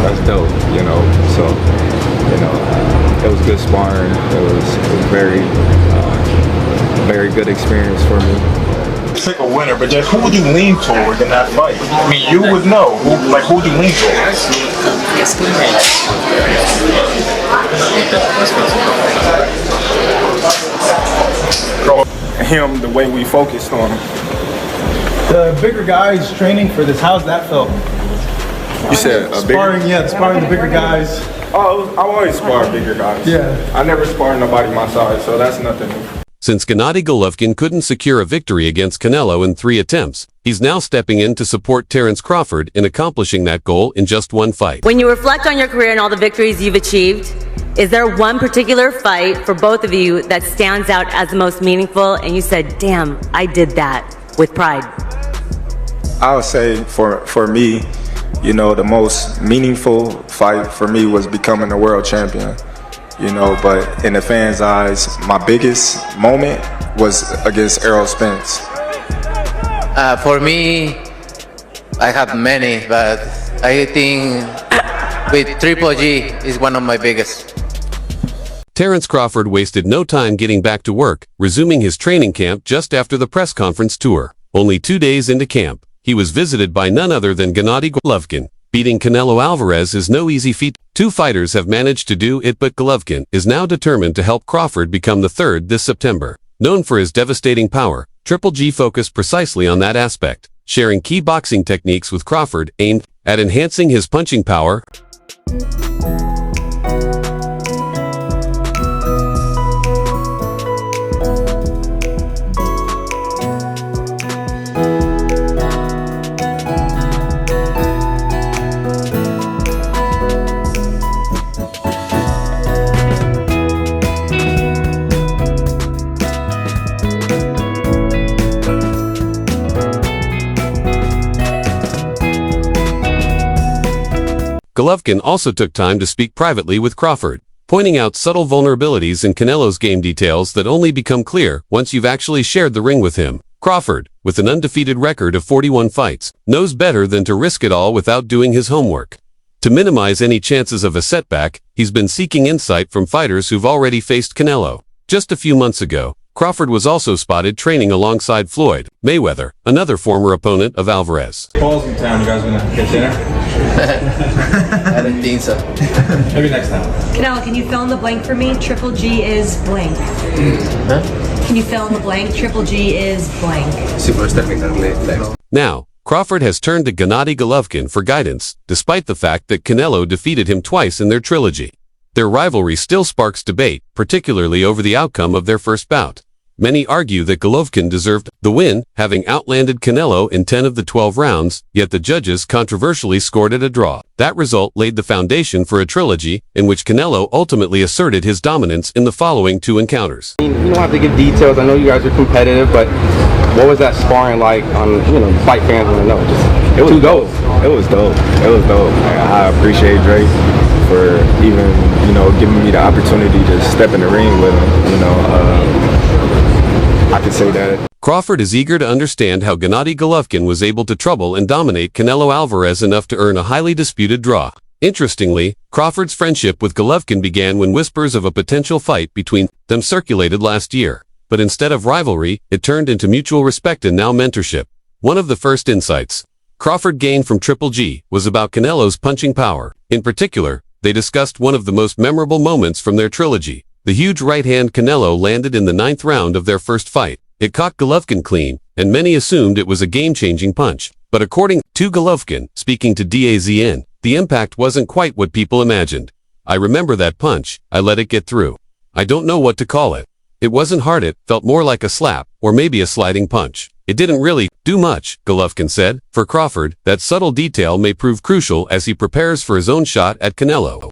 that's dope, you know. So, you know, it was good sparring. It was very, very good experience for me. Pick a winner, but just who would you lean toward in that fight? I mean, you would know. Who would you lean toward? Him, the way we focused on him. The bigger guys training for this, how's that felt? You said sparring, yeah, sparring the bigger guys. Oh, I always spar bigger guys. Yeah. I never sparred nobody my size, so that's nothing new. Since Gennady Golovkin couldn't secure a victory against Canelo in 3 attempts, he's now stepping in to support Terence Crawford in accomplishing that goal in just 1 fight. When you reflect on your career and all the victories you've achieved, is there one particular fight for both of you that stands out as the most meaningful and you said, damn, I did that with pride? I would say for me, you know, the most meaningful fight for me was becoming a world champion. You know, but in the fans' eyes, my biggest moment was against Errol Spence. For me, I have many, but I think with Triple G is one of my biggest. Terence Crawford wasted no time getting back to work, resuming his training camp just after the press conference tour. Only 2 days into camp, he was visited by none other than Gennady Golovkin. Beating Canelo Alvarez is no easy feat. 2 fighters have managed to do it, but Golvkin is now determined to help Crawford become the 3rd this September. Known for his devastating power, Triple G focused precisely on that aspect, sharing key boxing techniques with Crawford aimed at enhancing his punching power. Golovkin also took time to speak privately with Crawford, pointing out subtle vulnerabilities in Canelo's game details that only become clear once you've actually shared the ring with him. Crawford, with an undefeated record of 41 fights, knows better than to risk it all without doing his homework. To minimize any chances of a setback, he's been seeking insight from fighters who've already faced Canelo. Just a few months ago, Crawford was also spotted training alongside Floyd Mayweather, another former opponent of Alvarez. Balls in town, you guys gonna get dinner? I don't think so. Maybe next time. Canelo, can you fill in the blank for me? Triple G is blank. Huh? Can you fill in the blank? Triple G is blank. Now, Crawford has turned to Gennady Golovkin for guidance, despite the fact that Canelo defeated him twice in their trilogy. Their rivalry still sparks debate, particularly over the outcome of their first bout. Many argue that Golovkin deserved the win, having outlanded Canelo in 10 of the 12 rounds, yet the judges controversially scored it a draw. That result laid the foundation for a trilogy, in which Canelo ultimately asserted his dominance in the following 2 encounters. You don't have to give details. I know you guys are competitive, but what was that sparring like on, fight fans want to know? It was dope. It was dope. It was dope. I appreciate Drake for even, giving me the opportunity to step in the ring with him, I could say that. Crawford is eager to understand how Gennady Golovkin was able to trouble and dominate Canelo Alvarez enough to earn a highly disputed draw. Interestingly, Crawford's friendship with Golovkin began when whispers of a potential fight between them circulated last year. But instead of rivalry, it turned into mutual respect and now mentorship. One of the first insights Crawford gained from Triple G was about Canelo's punching power. In particular, they discussed one of the most memorable moments from their trilogy. The huge right hand Canelo landed in the 9th round of their first fight. It caught Golovkin clean, and many assumed it was a game-changing punch. But according to Golovkin, speaking to DAZN, the impact wasn't quite what people imagined. I remember that punch, I let it get through. I don't know what to call it. It wasn't hard, it felt more like a slap, or maybe a sliding punch. It didn't really do much, Golovkin said. For Crawford, that subtle detail may prove crucial as he prepares for his own shot at Canelo.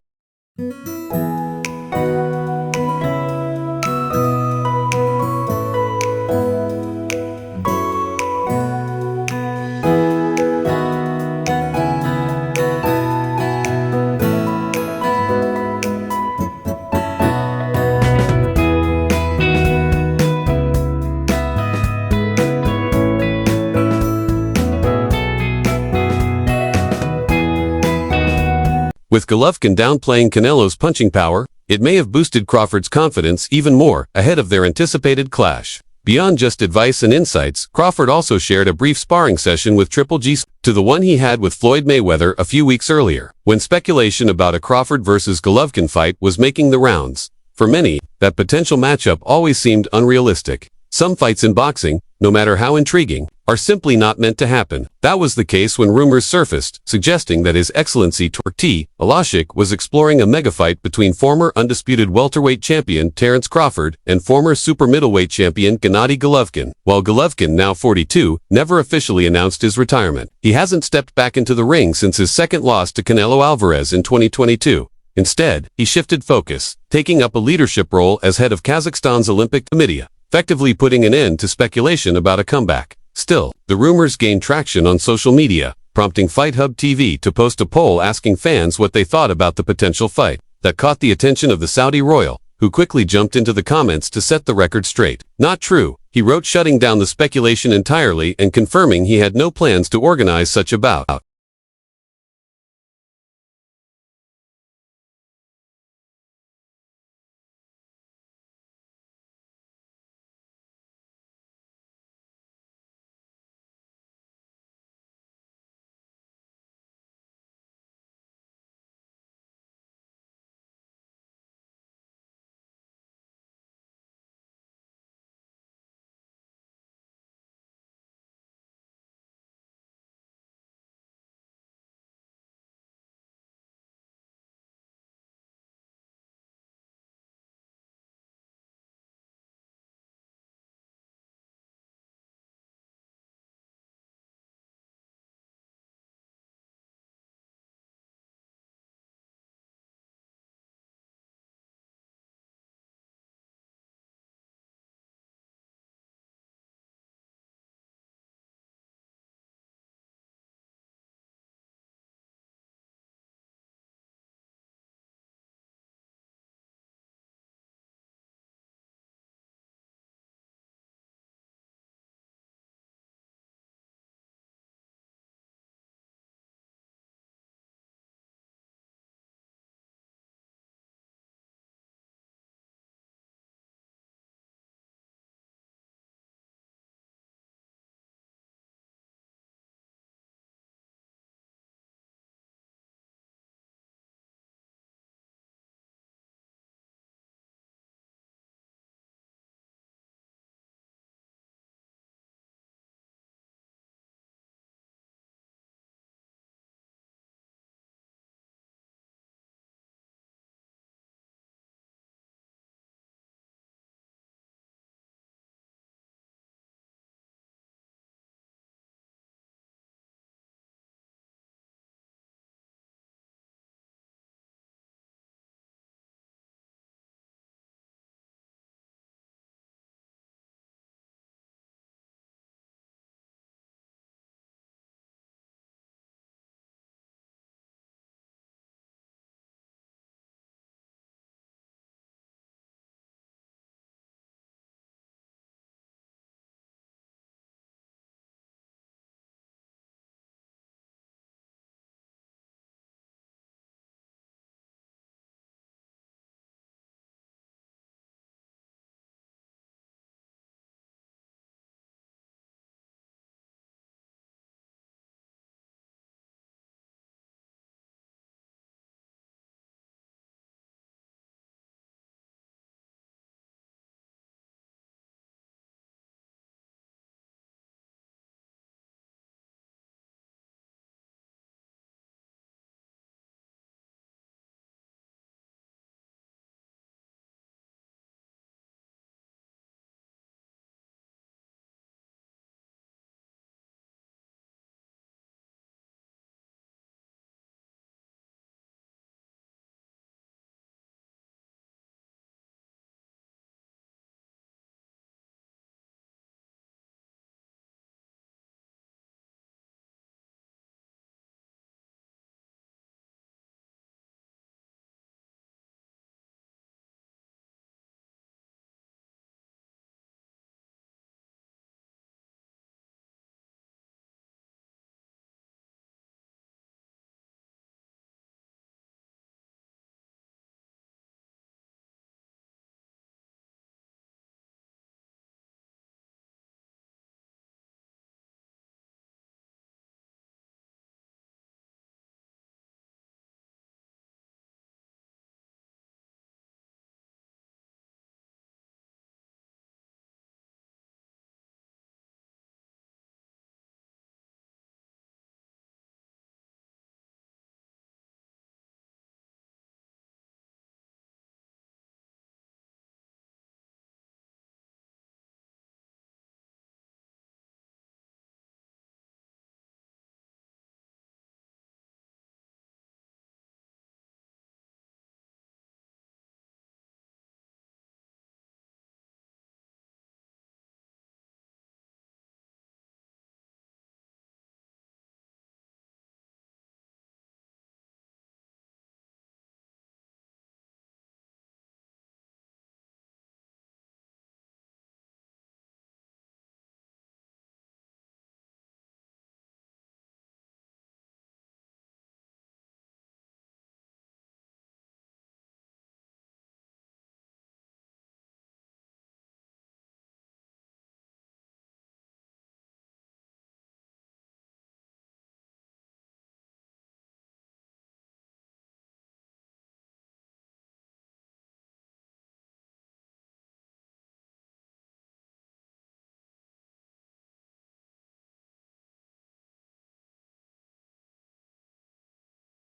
With Golovkin downplaying Canelo's punching power, it may have boosted Crawford's confidence even more ahead of their anticipated clash. Beyond just advice and insights, Crawford also shared a brief sparring session with Triple G to the one he had with Floyd Mayweather a few weeks earlier, when speculation about a Crawford vs. Golovkin fight was making the rounds. For many, that potential matchup always seemed unrealistic. Some fights in boxing, no matter how intriguing, are simply not meant to happen. That was the case when rumors surfaced, suggesting that His Excellency Alashik was exploring a mega-fight between former undisputed welterweight champion Terence Crawford and former super middleweight champion Gennady Golovkin. While Golovkin, now 42, never officially announced his retirement, he hasn't stepped back into the ring since his second loss to Canelo Alvarez in 2022. Instead, he shifted focus, taking up a leadership role as head of Kazakhstan's Olympic Committee, effectively putting an end to speculation about a comeback. Still, the rumors gained traction on social media, prompting FightHub TV to post a poll asking fans what they thought about the potential fight. That caught the attention of the Saudi royal, who quickly jumped into the comments to set the record straight. Not true, he wrote, shutting down the speculation entirely and confirming he had no plans to organize such a bout.